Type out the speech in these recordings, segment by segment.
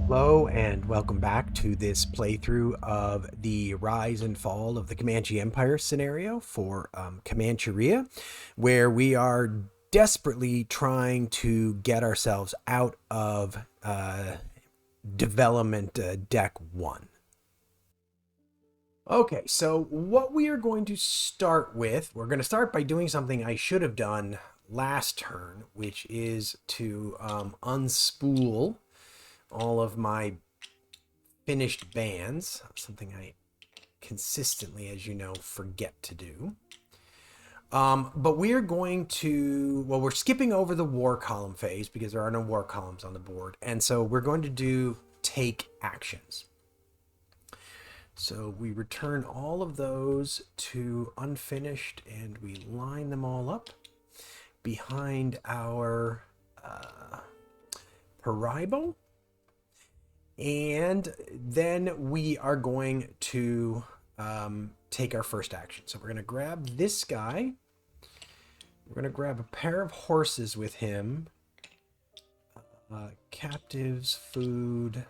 Hello and welcome back to this playthrough of the Rise and Fall of the Comanche Empire scenario for Comancheria, where we are desperately trying to get ourselves out of development deck 1. Okay, so what we are going to start with, we're going to start by doing something I should have done last turn, which is to unspool all of my finished bands, something I consistently, as you know, forget to do. But we're going to, well, we're skipping over the war column phase because there are no war columns on the board. And so we're going to do take actions. So we return all of those to unfinished and we line them all up behind our Paraibo. And then we are going to take our first action. So we're going to grab this guy. We're going to grab a pair of horses with him. Captives, food,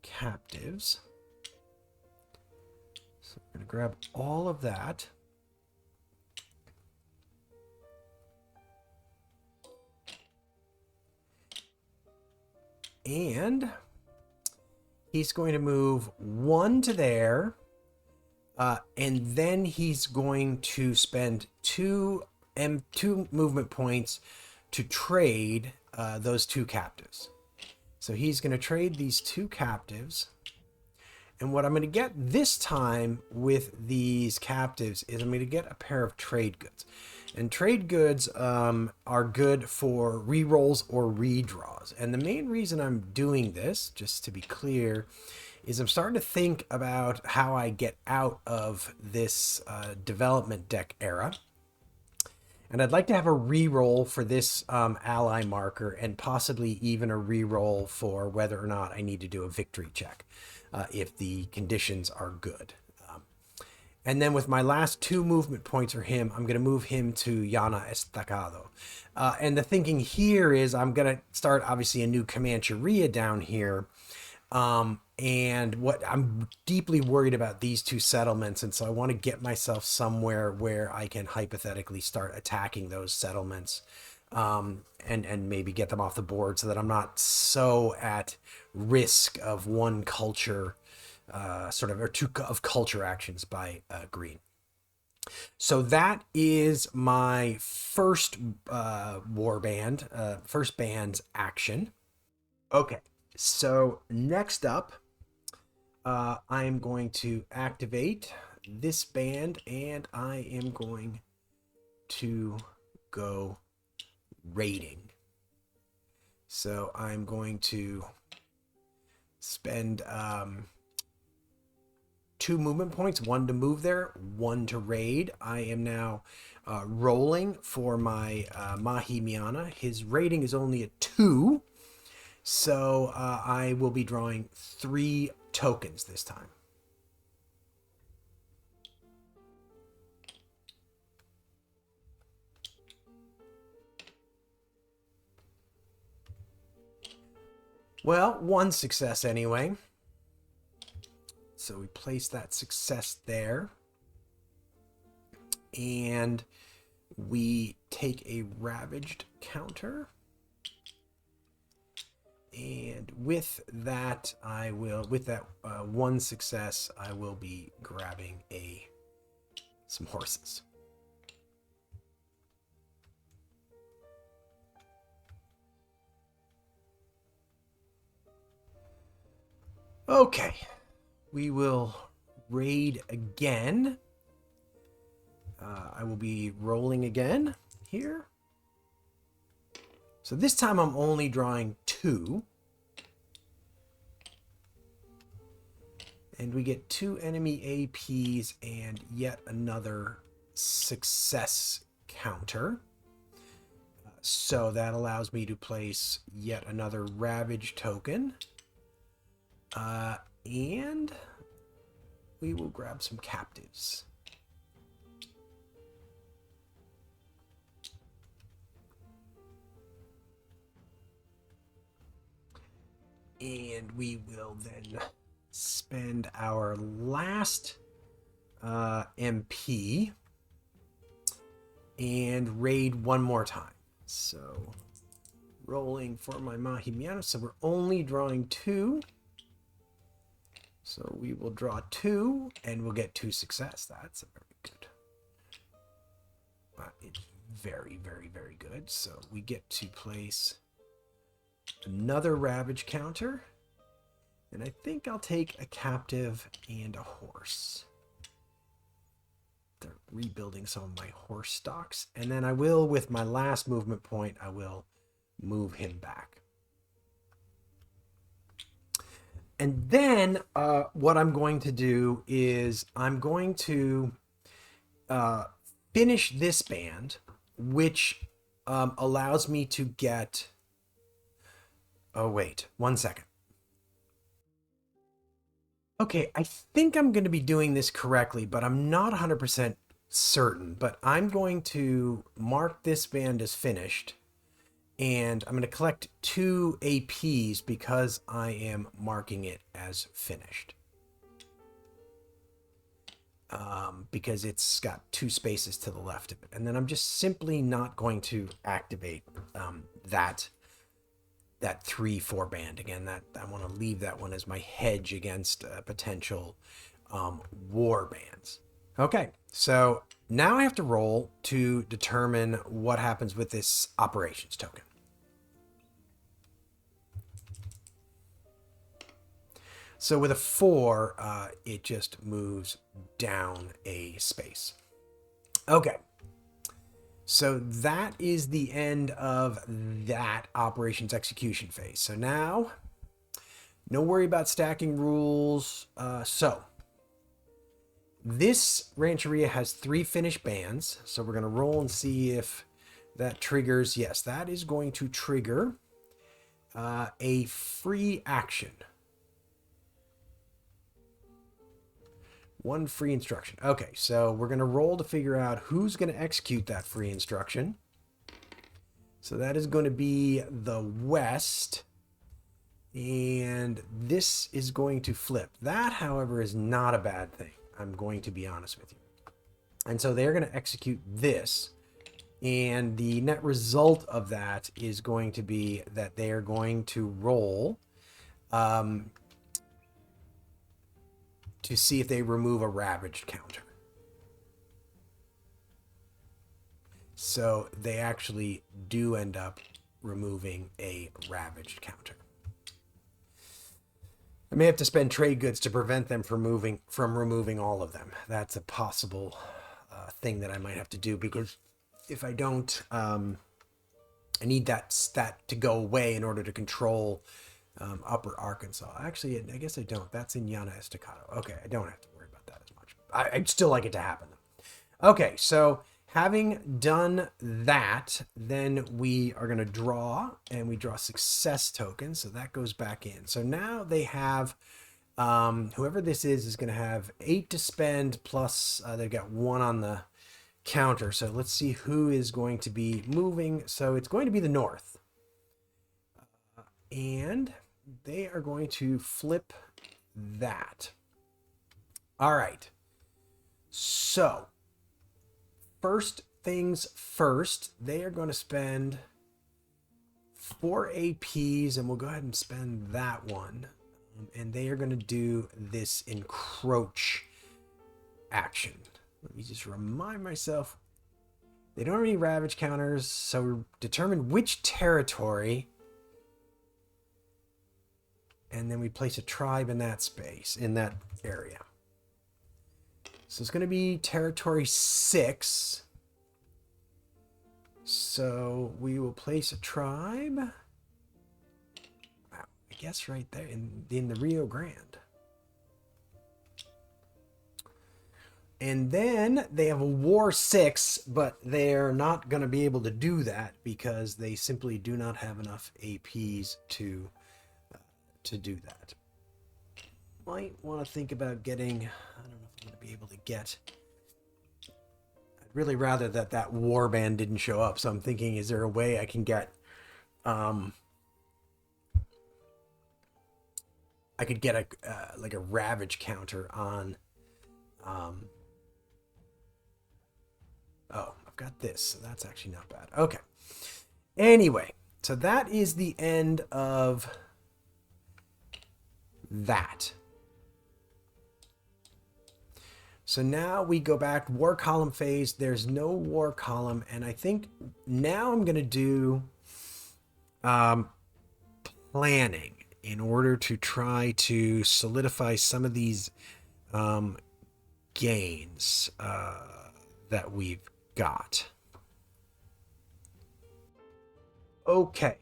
captives. So we're going to grab all of that. And he's going to move 1 to there, and then he's going to spend two movement points to trade those 2 captives. So he's going to trade these 2 captives, and what I'm going to get this time with these captives is I'm going to get a pair of trade goods. And trade goods are good for rerolls or redraws. And the main reason I'm doing this, just to be clear, is I'm starting to think about how I get out of this development deck era. And I'd like to have a reroll for this ally marker and possibly even a reroll for whether or not I need to do a victory check if the conditions are good. And then with my last 2 movement points for him, I'm going to move him to Llano Estacado. And the thinking here is I'm going to start, obviously, a new Comancheria down here. And what I'm deeply worried about these 2 settlements. And so I want to get myself somewhere where I can hypothetically start attacking those settlements and maybe get them off the board so that I'm not so at risk of one culture or 2 of culture actions by green. So that is my first first band's action. Okay, so next up, I am going to activate this band and I am going to go raiding. So I'm going to spend 2 movement points, 1 to move there, 1 to raid. I am now rolling for my Mahi Miana. His rating is only a 2, so I will be drawing 3 tokens this time. Well, 1 success anyway. So we place that success there. And we take a ravaged counter. And with that, with that 1 success, I will be grabbing some horses. Okay. We will raid again. I will be rolling again here. So this time I'm only drawing 2. And we get 2 enemy APs and yet another success counter. So that allows me to place yet another Ravage token. And we will grab some captives. And we will then spend our last MP and raid one more time. So rolling for my Mahimiano. So we're only drawing 2. So we will draw 2 and we'll get 2 success. That's a very good. It's very, very, very good. So we get to place another Ravage counter. And I think I'll take a captive and a horse. They're rebuilding some of my horse stocks. And then I will, with my last movement point, I will move him back. And then what I'm going to do is I'm going to finish this band, which allows me to get... Oh, wait. 1 second. Okay, I think I'm going to be doing this correctly, but I'm not 100% certain. But I'm going to mark this band as finished. And I'm going to collect 2 APs because I am marking it as finished. Because it's got 2 spaces to the left of it. And then I'm just simply not going to activate that 3-4 band. Again, that I want to leave that one as my hedge against potential war bands. Okay, so now I have to roll to determine what happens with this operations token. So with a 4, it just moves down a space. Okay. So that is the end of that operations execution phase. So now, no worry about stacking rules. So this Rancheria has 3 finished bands. So we're going to roll and see if that triggers. Yes, that is going to trigger a free action. 1 free instruction. Okay, so we're going to roll to figure out who's going to execute that free instruction. So that is going to be the West. And this is going to flip. That, however, is not a bad thing. I'm going to be honest with you. And so they're going to execute this. And the net result of that is going to be that they are going to roll to see if they remove a ravaged counter. So they actually do end up removing a ravaged counter. I may have to spend trade goods to prevent them from removing all of them. That's a possible thing that I might have to do, because if I don't, I need that stat to go away in order to control Upper Arkansas. Actually, I guess I don't. That's in Llano Estacado. Okay, I don't have to worry about that as much. I'd still like it to happen, though. Okay, so having done that, then we are going to draw, and we draw success tokens, so that goes back in. So now they have, whoever this is going to have 8 to spend, plus they've got 1 on the counter. So let's see who is going to be moving. So it's going to be the North. And they are going to flip that. All right. So, first things first, they are going to spend 4 APs, and we'll go ahead and spend that one. And they are going to do this encroach action. Let me just remind myself. They don't have any ravage counters, so determine which territory. And then we place a tribe in that space, in that area. So it's going to be territory 6. So we will place a tribe. Wow, I guess right there in the Rio Grande. And then they have a war 6, but they're not going to be able to do that because they simply do not have enough APs to do that. Might want to think about getting, I don't know if I'm going to be able to get, I'd really rather that war band didn't show up, so I'm thinking, is there a way I can get I could get a like a ravage counter on. Oh, I've got this, so that's actually not bad. Okay. Anyway, so that is the end of that. So now we go back war column phase. There's no war column, and I think now I'm going to do planning in order to try to solidify some of these gains that we've got. Okay,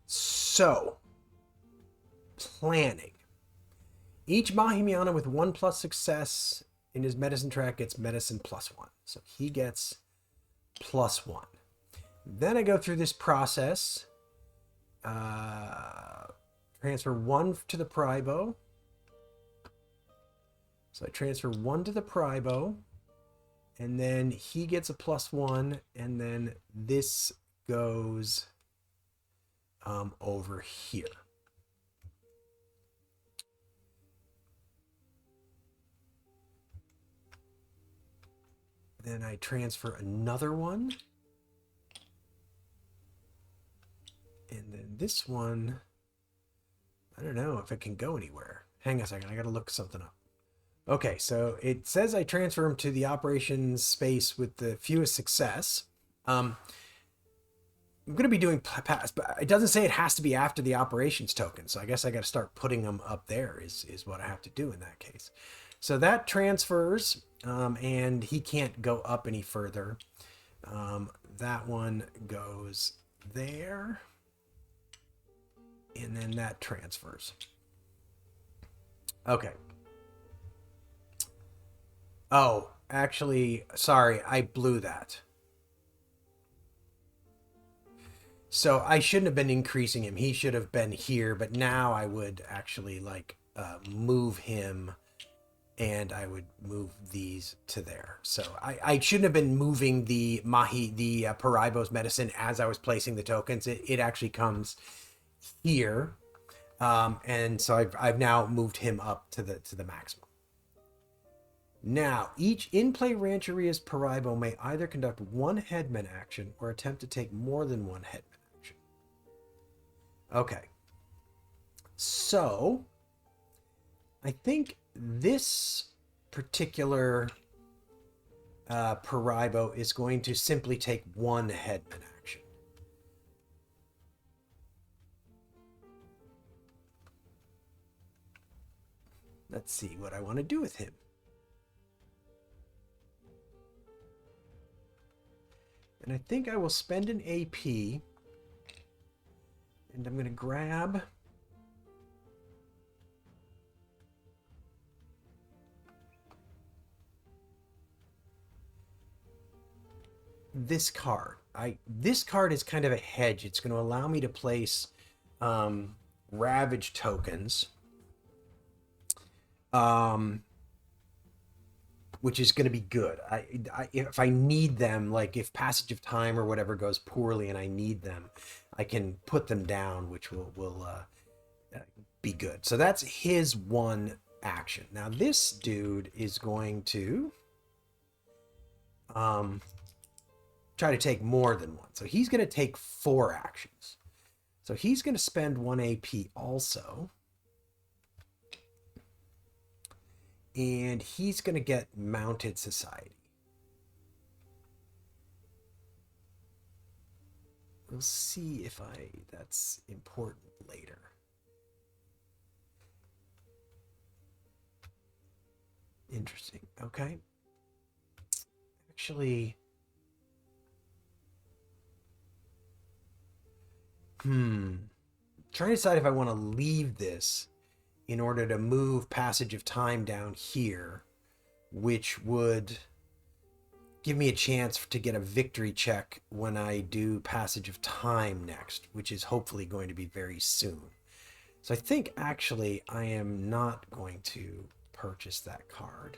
so planning. Each Mahimiana with 1+ success in his medicine track gets medicine +1. So he gets +1. Then I go through this process. Transfer 1 to the Pribo. So I transfer 1 to the Pribo. And then he gets a +1. And then this goes over here. Then I transfer another one. And then this one, I don't know if it can go anywhere. Hang on a second, I gotta look something up. Okay, so it says I transfer him to the operations space with the fewest success. I'm gonna be doing pass, but it doesn't say it has to be after the operations token. So I guess I gotta start putting them up there is what I have to do in that case. So that transfers, and he can't go up any further. That one goes there. And then that transfers. Okay. Oh, actually, sorry, I blew that. So I shouldn't have been increasing him. He should have been here, but now I would actually like move him, and I would move these to there. So I shouldn't have been moving the Paraibo's medicine as I was placing the tokens. It actually comes here, and so I've now moved him up to the maximum. Now, each in-play Rancheria's Paraibo may either conduct one headman action or attempt to take more than one headman action. Okay. So, I think this particular Paraibo is going to simply take one headman action. Let's see what I want to do with him. And I think I will spend an AP. And I'm going to grab this card. This card is kind of a hedge. It's going to allow me to place Ravage tokens. Which is going to be good. If I need them, like if Passage of Time or whatever goes poorly and I need them, I can put them down, which will be good. So that's his one action. Now this dude is going to try to take more than one. So he's going to take 4 actions. So he's going to spend 1 AP also. And he's going to get Mounted Society. We'll see if that's important later. Interesting. Okay. Actually, trying to decide if I want to leave this in order to move Passage of Time down here, which would give me a chance to get a victory check when I do Passage of Time next, which is hopefully going to be very soon. So I think actually I am not going to purchase that card.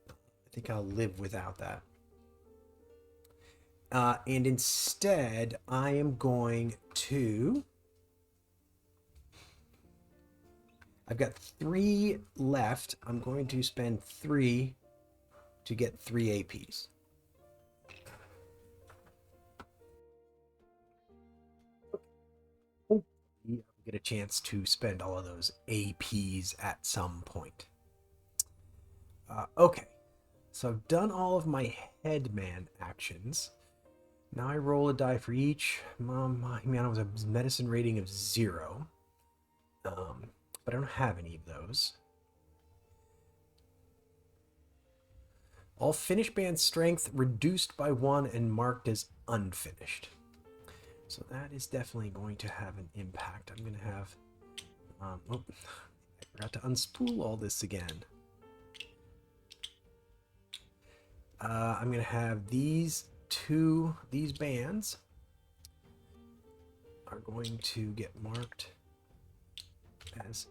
I think I'll live without that. And instead, I am going to I've got 3 left. I'm going to spend 3 to get 3 APs. Get a chance to spend all of those APs at some point. Okay, so I've done all of my headman actions. Now I roll a die for each. My man was a medicine rating of 0. But I don't have any of those. All finished band strength reduced by 1 and marked as unfinished. So that is definitely going to have an impact. I'm going to have... I forgot to unspool all this again. I'm going to have these bands are going to get marked as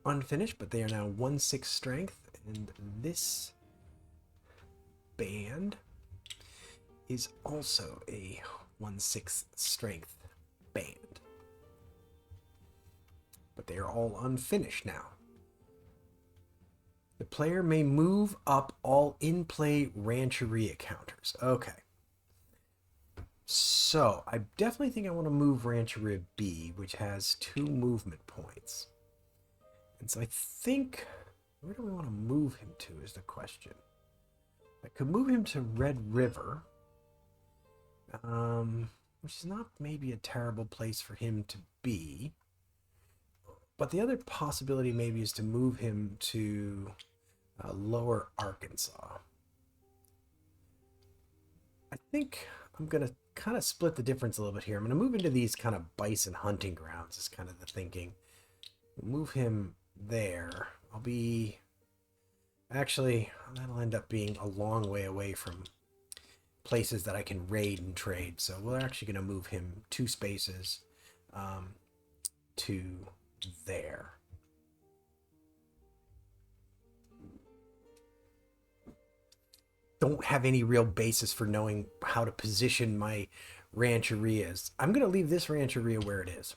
unfinished, but they are now 1/6 strength, and this band is also a 1/6 strength band. But they are all unfinished now. The player may move up all in-play Rancheria counters. Okay. So, I definitely think I want to move Rancheria B, which has 2 movement points. And so I think, where do we want to move him to is the question. I could move him to Red River, which is not maybe a terrible place for him to be. But the other possibility maybe is to move him to Lower Arkansas. I think I'm going to kind of split the difference a little bit here. I'm going to move into these kind of bison hunting grounds is kind of the thinking. Move him there. I'll be... Actually, that'll end up being a long way away from places that I can raid and trade. So we're actually going to move him 2 spaces to there. Don't have any real basis for knowing how to position my rancherias. I'm going to leave this rancheria where it is.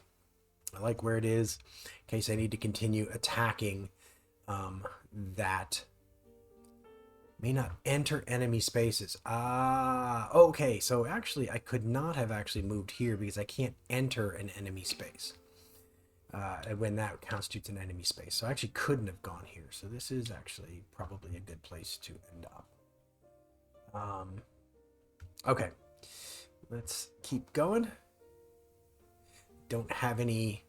I like where it is in case I need to continue attacking that may not enter enemy spaces. Okay. So actually, I could not have actually moved here because I can't enter an enemy space when that constitutes an enemy space. So I actually couldn't have gone here. So this is actually probably a good place to end up. Okay. Let's keep going. Don't have any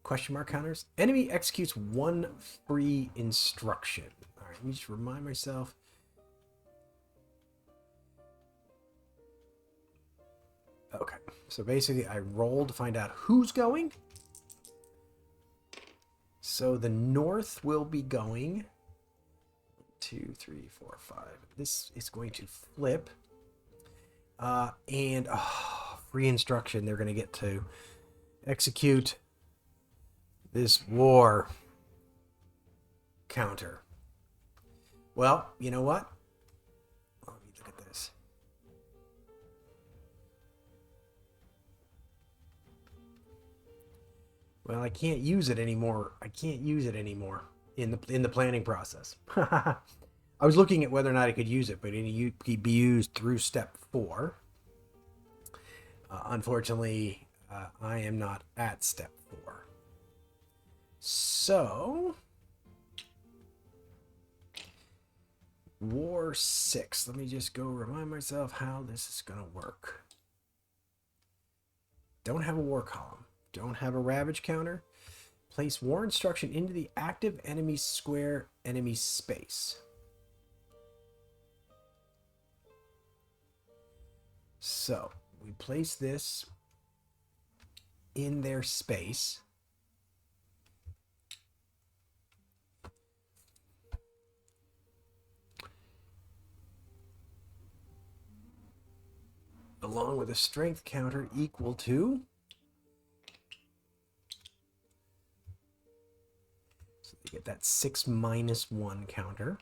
question mark counters. Enemy executes 1 free instruction. All right, let me just remind myself. Okay, so basically I roll to find out who's going. So the north will be going 2, 3, 4, 5. This is going to flip. And free instruction. They're going to get to execute this war counter. Well, you know what? Let me look at this. Well, I can't use it anymore. I can't use it anymore in the planning process. I was looking at whether or not I could use it, but it could be used through step 4. Unfortunately, I am not at step 4. So, War 6. Let me just go remind myself how this is going to work. Don't have a war column. Don't have a ravage counter. Place war instruction into the active enemy square enemy space. So, we place this in their space. Along with a strength counter equal to... So they get that 6 minus 1 counter.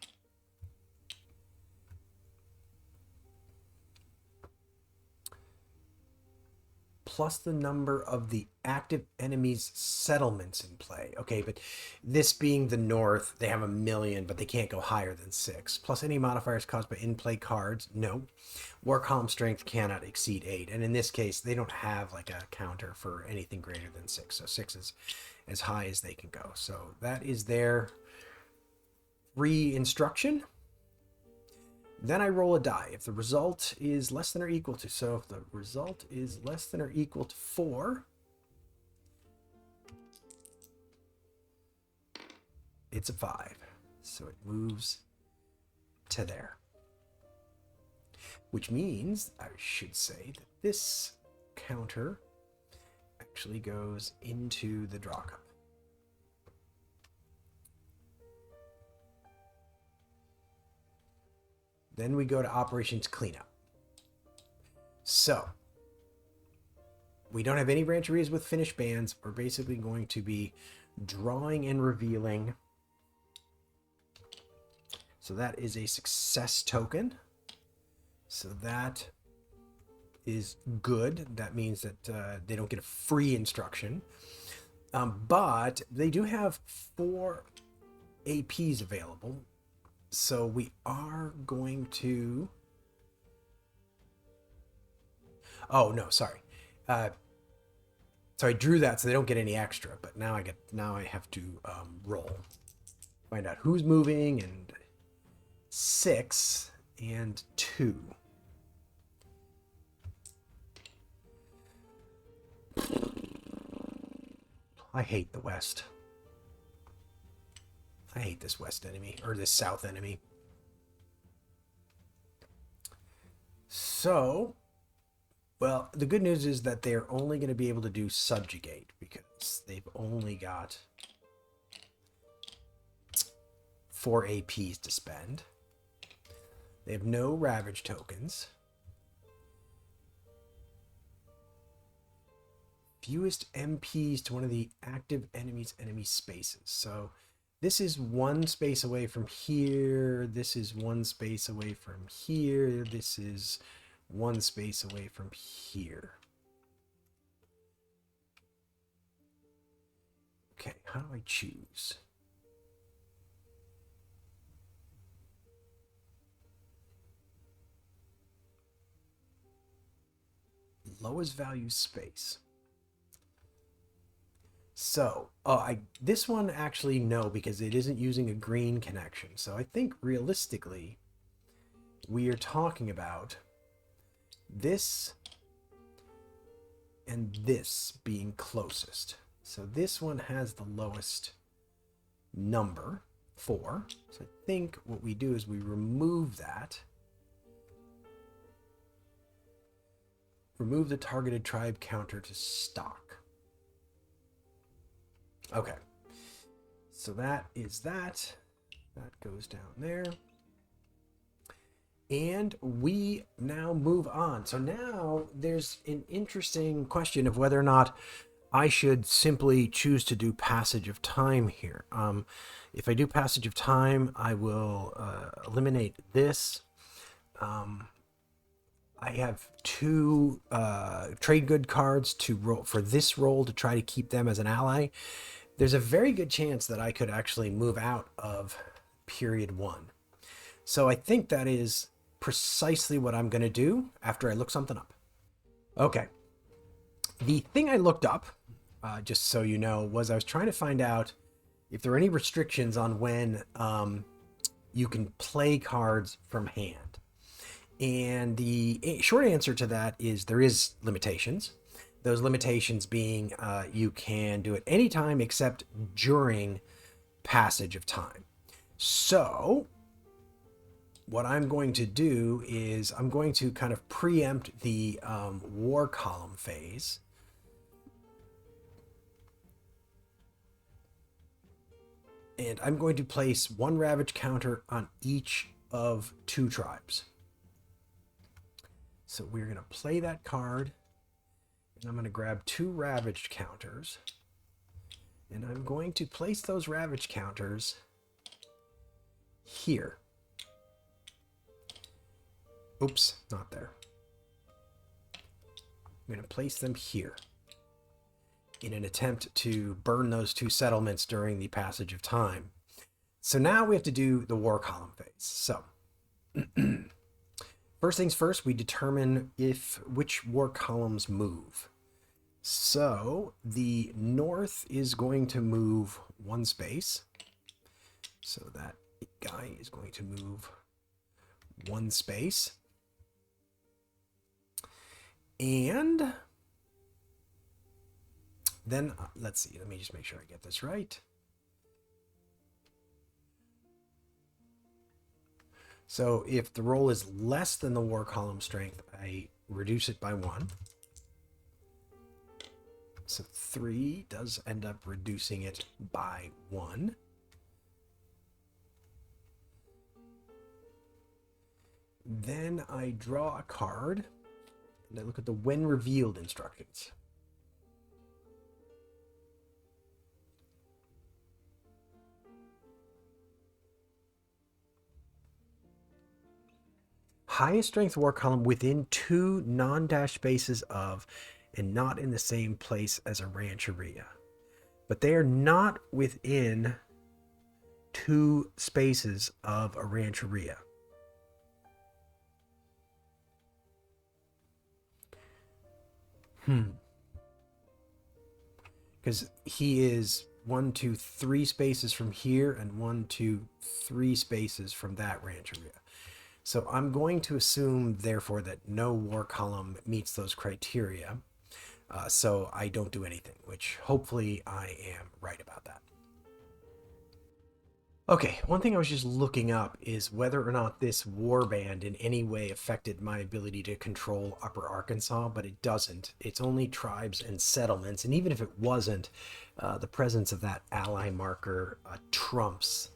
plus the number of the active enemy's settlements in play. Okay, but this being the north, they have 1,000,000, but they can't go higher than 6. Plus any modifiers caused by in-play cards. No. War column strength cannot exceed 8. And in this case, they don't have like a counter for anything greater than 6. So 6 is as high as they can go. So that is their free instruction. Then I roll a die. If the result is less than or equal to, so if the result is less than or equal to 4, it's a 5. So it moves to there. Which means I should say that this counter actually goes into the draw cup. Then we go to operations cleanup. So we don't have any rancherias with finished bands. We're basically going to be drawing and revealing. So that is a success token. So that is good. That means that they don't get a free instruction. But they do have 4 APs available. So we are going to... Oh, no, sorry. So I drew that so they don't get any extra, but now I have to roll. Find out who's moving, and 6 and 2. I hate the West. I hate this West enemy, or this South enemy. So, well, the good news is that they're only going to be able to do subjugate, because they've only got 4 APs to spend. They have no ravage tokens. Fewest MPs to one of the active enemy's enemy spaces. So this is 1 space away from here. This is 1 space away from here. This is 1 space away from here. Okay, how do I choose? Lowest value space. So, this one actually no, because it isn't using a green connection. So I think realistically, we are talking about this and this being closest. So this one has the lowest number, 4. So I think what we do is we remove that. Remove the targeted tribe counter to stock. Okay, so that is that. That goes down there. And we now move on. So now there's an interesting question of whether or not I should simply choose to do passage of time here. If I do passage of time, I will eliminate this. I have 2 trade good cards to roll for this roll to try to keep them as an ally. There's a very good chance that I could actually move out of period 1. So I think that is precisely what I'm going to do after I look something up. Okay. The thing I looked up, just so you know, was I was trying to find out if there are any restrictions on when you can play cards from hand. And the short answer to that is there is limitations. Those limitations being you can do it anytime except during passage of time. So what I'm going to do is I'm going to kind of preempt the war column phase. And I'm going to place 1 ravage counter on each of 2 tribes. So we're going to play that card. And I'm going to grab 2 ravaged counters. And I'm going to place those ravaged counters here. Oops, not there. I'm going to place them here in an attempt to burn those 2 settlements during the passage of time. So now we have to do the war column phase. So first things first, we determine which war columns move. So the north is going to move 1 space. So that guy is going to move 1 space. And then, let's see, let me just make sure I get this right. So if the roll is less than the war column strength, I reduce it by 1. So 3 does end up reducing it by 1. Then I draw a card, and I look at the when revealed instructions. Highest strength war column within 2 non-dash spaces of and not in the same place as a rancheria. But they are not within 2 spaces of a rancheria. Because he is 1, 2, 3 spaces from here and 1, 2, 3 spaces from that rancheria. So I'm going to assume, therefore, that no war column meets those criteria. So I don't do anything, which hopefully I am right about that. Okay, one thing I was just looking up is whether or not this warband in any way affected my ability to control Upper Arkansas, but it doesn't. It's only tribes and settlements, and even if it wasn't, the presence of that ally marker trumps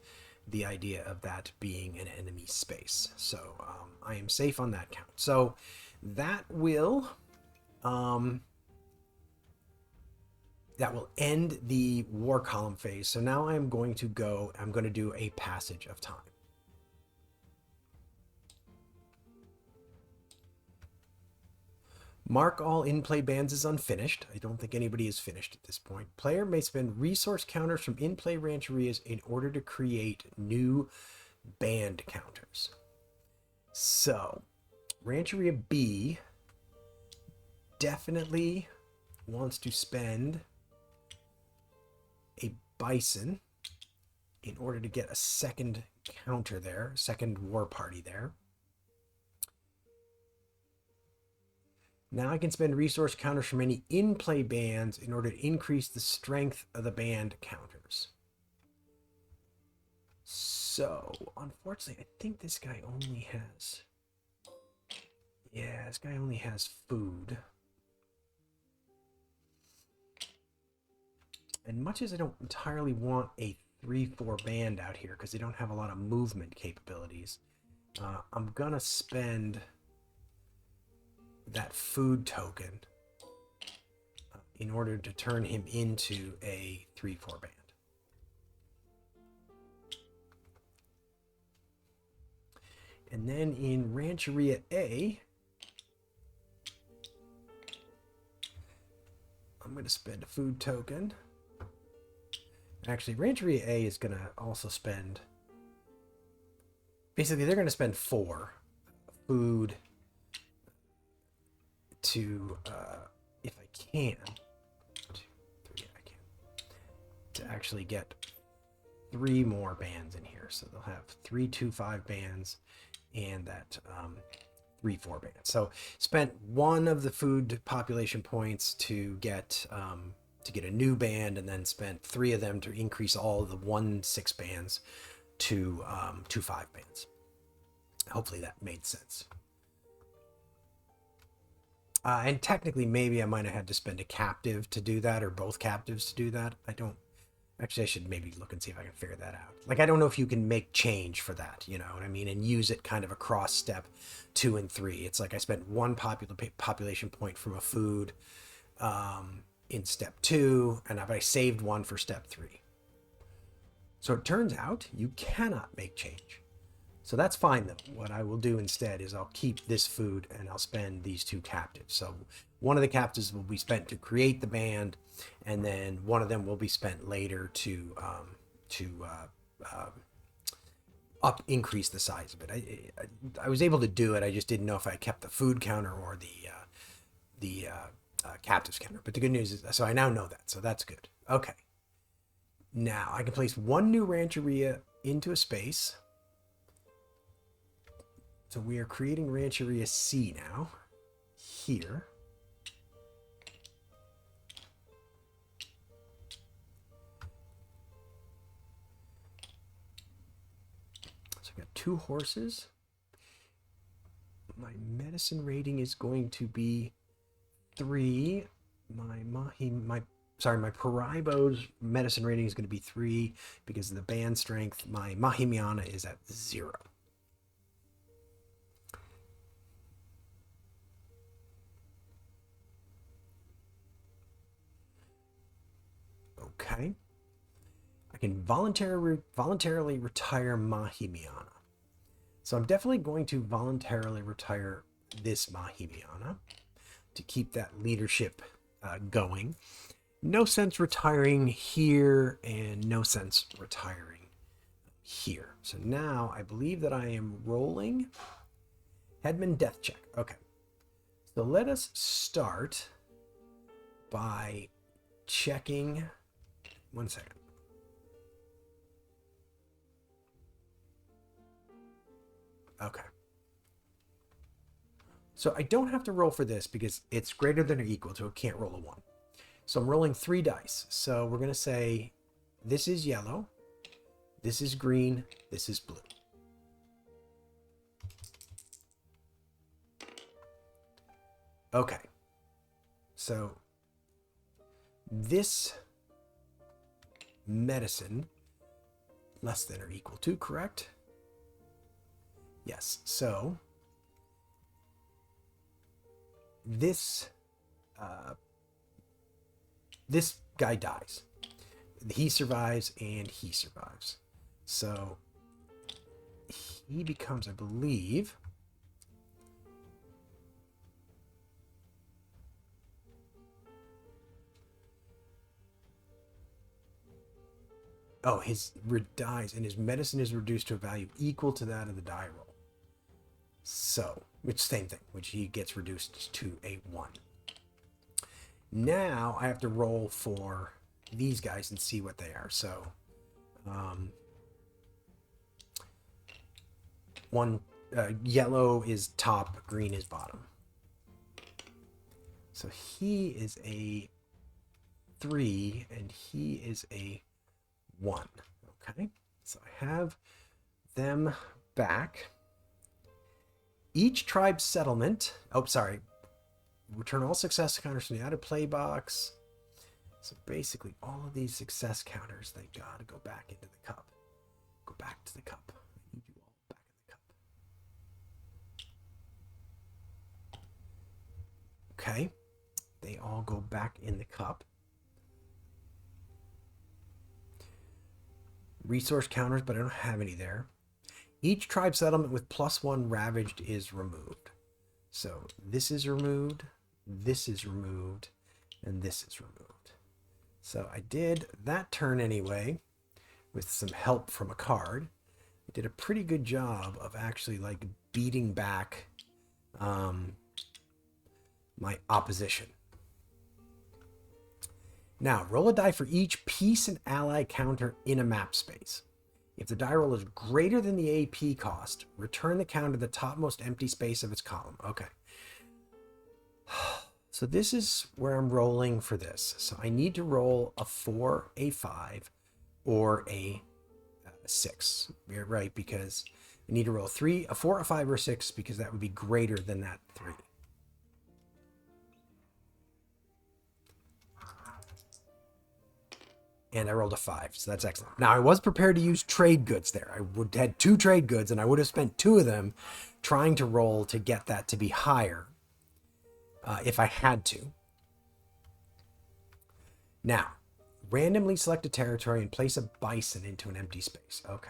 the idea of that being an enemy space. So I am safe on that count. So that will end the war column phase. So now I'm going to do a passage of time. Mark all in-play bands as unfinished. I don't think anybody is finished at this point. Player may spend resource counters from in-play rancherias in order to create new band counters. So, Rancheria B definitely wants to spend a bison in order to get a second counter there, second war party there. Now I can spend resource counters from any in-play bands in order to increase the strength of the band counters. So, unfortunately, I think this guy only has... Yeah, this guy only has food. And much as I don't entirely want a 3-4 band out here, because they don't have a lot of movement capabilities, I'm gonna spend that food token in order to turn him into a 3-4 band. And then in Rancheria A, I'm going to spend a food token. Actually, Rancheria A is going to also spend... Basically, they're going to spend 4 food to, if I can, 2, 3, I can, to actually get 3 more bands in here. So they'll have 3 2-5 bands and that 3-4 bands. So spent 1 of the food population points to get a new band, and then spent 3 of them to increase all of the 1-6 bands to 2-5 bands. Hopefully that made sense. And technically, maybe I might have had to spend a captive to do that, or both captives to do that. I don't... Actually, I should maybe look and see if I can figure that out. Like, I don't know if you can make change for that, you know what I mean? And use it kind of across step 2 and 3. It's like I spent 1 population point from a food in step 2, and I saved 1 for step 3. So it turns out you cannot make change. So that's fine though. What I will do instead is I'll keep this food and I'll spend these 2 captives. So one of the captives will be spent to create the band, and then one of them will be spent later to increase the size of it. I was able to do it. I just didn't know if I kept the food counter or the captives counter. But the good news is, so I now know that. So that's good. Okay. Now I can place 1 new rancheria into a space. So we are creating Rancheria C now, here. So I've got 2 horses. My medicine rating is going to be 3. My Paraibo's medicine rating is going to be 3 because of the band strength. My Mahimiana is at 0. Okay. I can voluntarily retire Mahimiana. So I'm definitely going to voluntarily retire this Mahimiana to keep that leadership going. No sense retiring here and no sense retiring here. So now I believe that I am rolling Headman death check. Okay. So let us start by checking. 1 second. Okay. So I don't have to roll for this because it's greater than or equal to, it can't roll a 1. So I'm rolling 3 dice. So we're going to say this is yellow, this is green, this is blue. Okay. So this medicine less than or equal to, correct? Yes. So this this guy dies. He survives and he survives. So he becomes, I believe, oh, his dies and his medicine is reduced to a value equal to that of the die roll. So, which same thing, which he gets reduced to a 1. Now I have to roll for these guys and see what they are. So, yellow is top, green is bottom. So he is a 3 and he is a 1. Okay, so I have them back. Each tribe settlement, return all success counters from the out of play box. So basically all of these success counters, they gotta go back into the cup. Go back to the cup. I need you all back in the cup. Okay, they all go back in the cup. Resource counters, but I don't have any there. Each tribe settlement with +1 ravaged is removed. So this is removed, this is removed, and this is removed. So I did that turn anyway with some help from a card. I did a pretty good job of actually like beating back my opposition. Now, roll a die for each peace and ally counter in a map space. If the die roll is greater than the AP cost, return the counter to the topmost empty space of its column. Okay. So this is where I'm rolling for this. So I need to roll a 4, a 5, or a 6. You're right, because I need to roll a 4, a 5, or a 6, because that would be greater than that 3. And I rolled a 5, so that's excellent. Now, I was prepared to use trade goods there. I would had 2 trade goods, and I would have spent 2 of them trying to roll to get that to be higher if I had to. Now, randomly select a territory and place a bison into an empty space. Okay.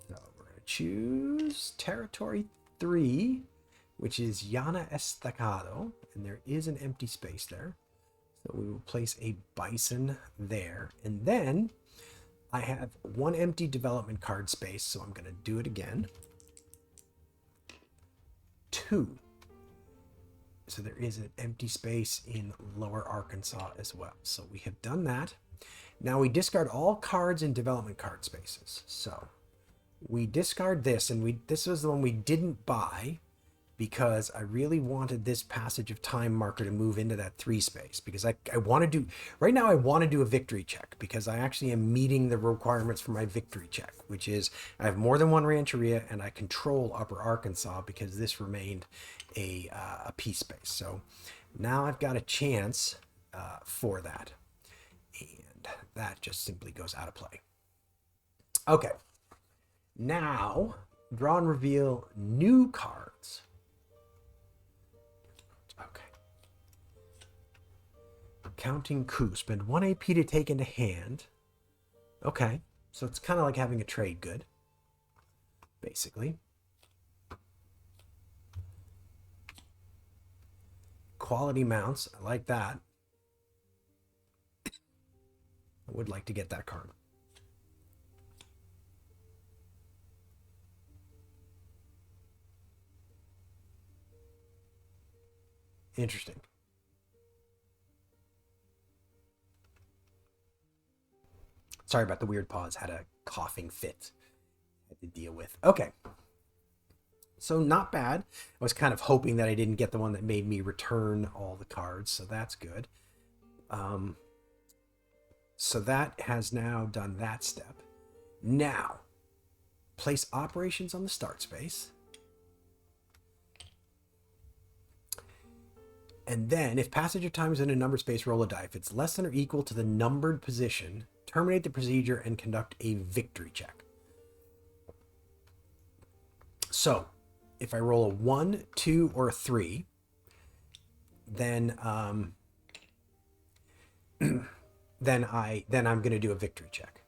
So we're going choose territory 3, which is Llano Estacado, and there is an empty space there. So we will place a bison there. And then I have one empty development card space, so I'm going to do it again. 2. So there is an empty space in Lower Arkansas as well. So we have done that. Now we discard all cards in development card spaces. So we discard this, and this was the one we didn't buy because I really wanted this passage of time marker to move into that 3 space, because I want to do, right now I want to do a victory check, because I actually am meeting the requirements for my victory check, which is I have more than one rancheria and I control Upper Arkansas because this remained a peace space. So now I've got a chance for that, and that just simply goes out of play. Okay, now draw and reveal new cards. Okay. Counting coup. Spend 1 AP to take into hand. Okay. So it's kind of like having a trade good, basically. Quality mounts. I like that. I would like to get that card. Interesting. Sorry about the weird pause. Had a coughing fit I had to deal with. Okay. So not bad. I was kind of hoping that I didn't get the one that made me return all the cards, so that's good. So that has now done that step. Now, place operations on the start space. And then, if passage of time is in a numbered space, roll a die. If it's less than or equal to the numbered position, terminate the procedure and conduct a victory check. So, if I roll a 1, 2, or a 3, then I'm going to do a victory check.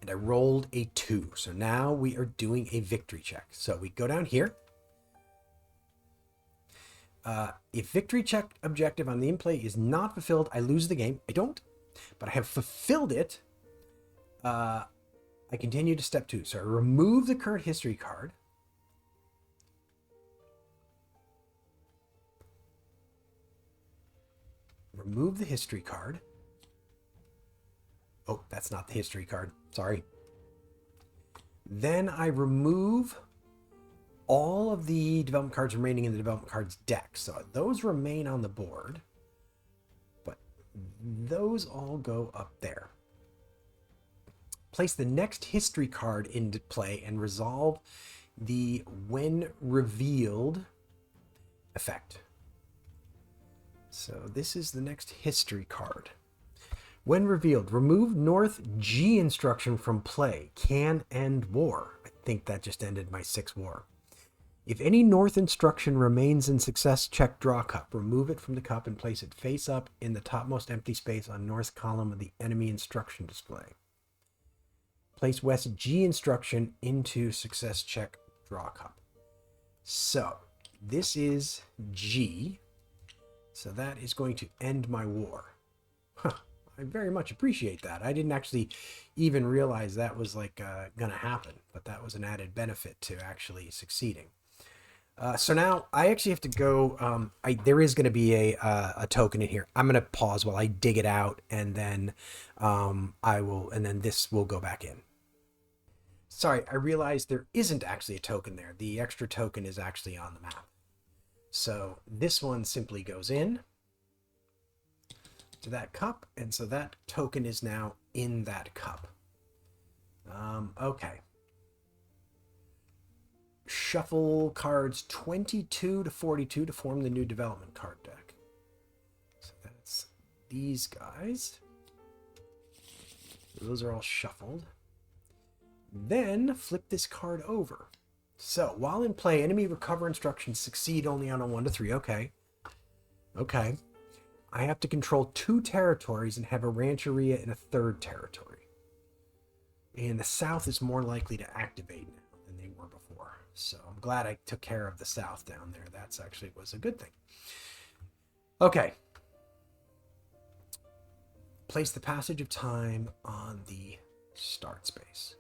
And I rolled a 2. So now we are doing a victory check. So we go down here. If victory check objective on the in-play is not fulfilled, I lose the game. I don't, but I have fulfilled it. I continue to step 2. So I remove the current history card. Remove the history card. Oh, that's not the history card. Sorry. Then I remove all of the development cards remaining in the development cards deck. So those remain on the board, but those all go up there. Place the next history card into play and resolve the when revealed effect. So this is the next history card. When revealed, remove North G instruction from play. Can end war. I think that just ended my 6th war. If any North instruction remains in success, check draw cup. Remove it from the cup and place it face up in the topmost empty space on north column of the enemy instruction display. Place West G instruction into success check draw cup. So this is G. So that is going to end my war. Huh. I very much appreciate that. I didn't actually even realize that was like going to happen, but that was an added benefit to actually succeeding. So now I actually have to go. There is going to be a token in here. I'm going to pause while I dig it out, and then and then this will go back in. Sorry, I realized there isn't actually a token there. The extra token is actually on the map. So this one simply goes in to that cup, and so that token is now in that cup. Okay. Shuffle cards 22 to 42 to form the new development card deck. So that's these guys. Those are all shuffled. Then flip this card over. So while in play, enemy recover instructions succeed only on a 1 to 3. Okay. Okay. I have to control 2 territories and have a rancheria in a 3rd territory. And the South is more likely to activate now than they were before. So I'm glad I took care of the South down there. That's actually was a good thing. Okay. Place the passage of time on the start space.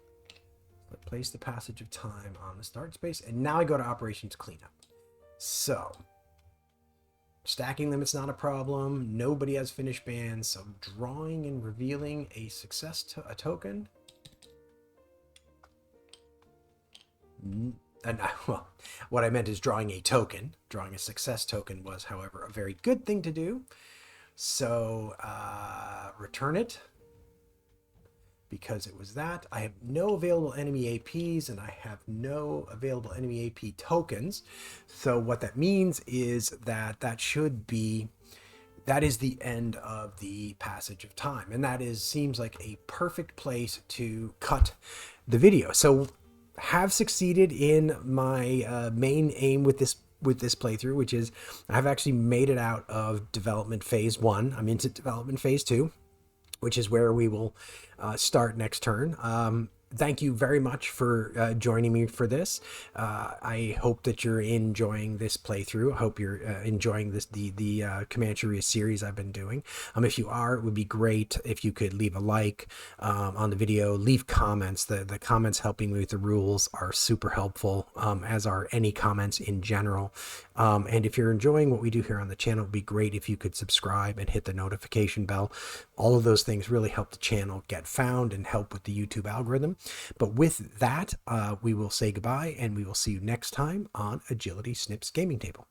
Place the passage of time on the start space. And now I go to operations cleanup. So stacking limits not a problem. Nobody has finished bans. So drawing and revealing a success a token. Well, what I meant is drawing a token. Drawing a success token was, however, a very good thing to do. So return it because it was that. I have no available enemy APs and I have no available enemy AP tokens. So what that means is that that is the end of the passage of time. And that seems like a perfect place to cut the video. So have succeeded in my main aim with this playthrough, which is I've actually made it out of development phase 1. I'm into development phase 2, which is where we will start next turn. Thank you very much for joining me for this. I hope that you're enjoying this playthrough. I hope you're enjoying the Comancheria series I've been doing. If you are, it would be great if you could leave a like on the video, leave comments. The comments helping me with the rules are super helpful, as are any comments in general. And if you're enjoying what we do here on the channel, it would be great if you could subscribe and hit the notification bell. All of those things really help the channel get found and help with the YouTube algorithm. But with that, we will say goodbye and we will see you next time on Agility Snips Gaming Table.